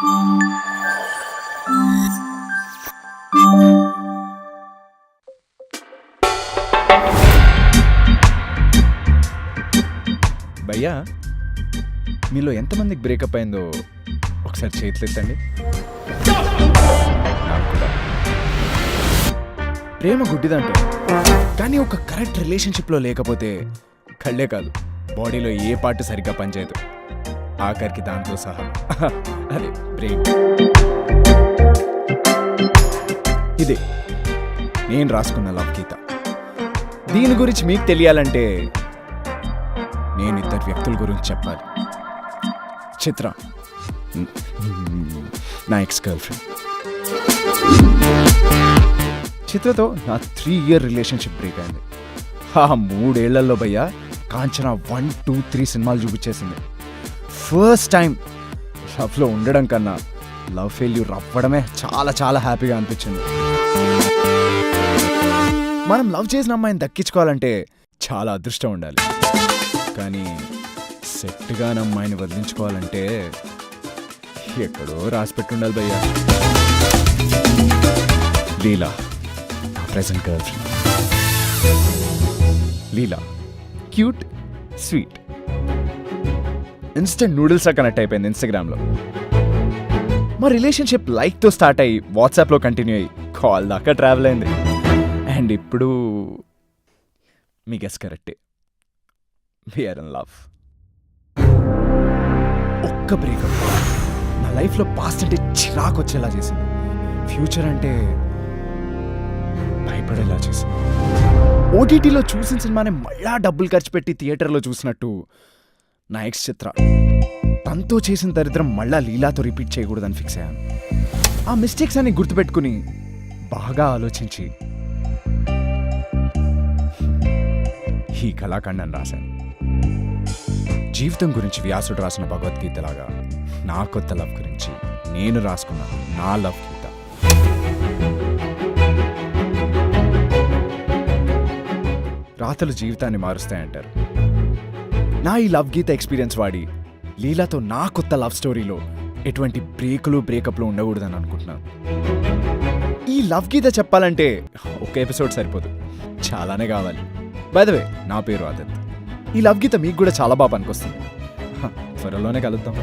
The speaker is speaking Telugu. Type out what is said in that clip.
భయ్యా, మీలో ఎంతమందికి బ్రేకప్ అయిందో ఒకసారి చేతులు ఎత్తండి. నాకు కూడా. ప్రేమ గుడ్డిదంటే, కానీ ఒక కరెక్ట్ రిలేషన్షిప్లో లేకపోతే కళ్ళే కాదు, బాడీలో ఏ పార్ట్ సరిగ్గా పనిచేయదు, ఆఖరికి దాంతో సహా. అదే బ్రెయిన్. ఇదే నేను రాసుకున్న లవ్ గీత. దీని గురించి మీకు తెలియాలంటే నేను ఇద్దరు వ్యక్తుల గురించి చెప్పాలి. చిత్ర, నా ఎక్స్ గర్ల్ ఫ్రెండ్. చిత్రతో నా 3 year రిలేషన్షిప్ బ్రేక్ అయింది. ఆ 3 ఏళ్లలో భయ్యా కాంచనా 1, 2, 3 సినిమాలు చూపించేసింది. ఫస్ట్ టైం లవ్లో ఉండడం కన్నా లవ్ ఫెయిల్యూర్ అవ్వడమే చాలా చాలా హ్యాపీగా అనిపించింది. మనం లవ్ చేసిన అమ్మాయిని దక్కించుకోవాలంటే చాలా అదృష్టం ఉండాలి, కానీ సెట్గా అమ్మాయిని వదిలించుకోవాలంటే ఎక్కడో రాసి పెట్టుండాలి భయ్యా. లీలా, నా ప్రెజెంట్ గర్ల్ ఫ్రెండ్. లీలా క్యూట్, స్వీట్, ఇన్స్టెంట్ నూడిల్స్లా కనెక్ట్ అయిపోయింది ఇన్స్టాగ్రామ్లో. మా రిలేషన్షిప్ లైక్తో స్టార్ట్ అయ్యి వాట్సాప్లో కంటిన్యూ అయ్యి కాల్ దాకా ట్రావెల్ అయింది. అండ్ ఇప్పుడు మీ గెస్ కరెక్టే, వీఆర్ ఇన్ లవ్. ఒక్క బ్రేకప్ నా లైఫ్లో పాస్ట్ అంటే చిరాకు వచ్చేలా చేసింది, ఫ్యూచర్ అంటే భయపడేలా చేసింది. ఓటీటీలో చూసిన సినిమాని మళ్ళా డబ్బులు ఖర్చు పెట్టి థియేటర్లో చూసినట్టు నా ఎక్స్ చిత్ర, తనతో చేసిన దరిద్రం మళ్ళా లీలాతో రిపీట్ చేయకూడదని ఫిక్స్ అయ్యాను. ఆ మిస్టేక్స్ అన్ని గుర్తుపెట్టుకుని బాగా ఆలోచించి ఈ కళాఖండాన్ని రాశాను. జీవితం గురించి వ్యాసుడు రాసిన భగవద్గీతలాగా నా కొత్త లవ్ గురించి నేను రాసుకున్న నా లవ్ గీత. రాతలు జీవితాన్ని మారుస్తాయంటారు. నా ఈ లవ్ గీత ఎక్స్పీరియన్స్ వాడి లీలాతో నా కొత్త లవ్ స్టోరీలో ఎటువంటి బ్రేకప్లు ఉండకూడదని అనుకుంటున్నాను. ఈ లవ్ గీత చెప్పాలంటే ఒక ఎపిసోడ్ సరిపోదు, చాలానే కావాలి. బై ద వే, నా పేరు ఆదిత్. ఈ లవ్ గీత మీకు కూడా చాలా బాగా పనికొస్తుంది. త్వరలోనే కలుద్దాం.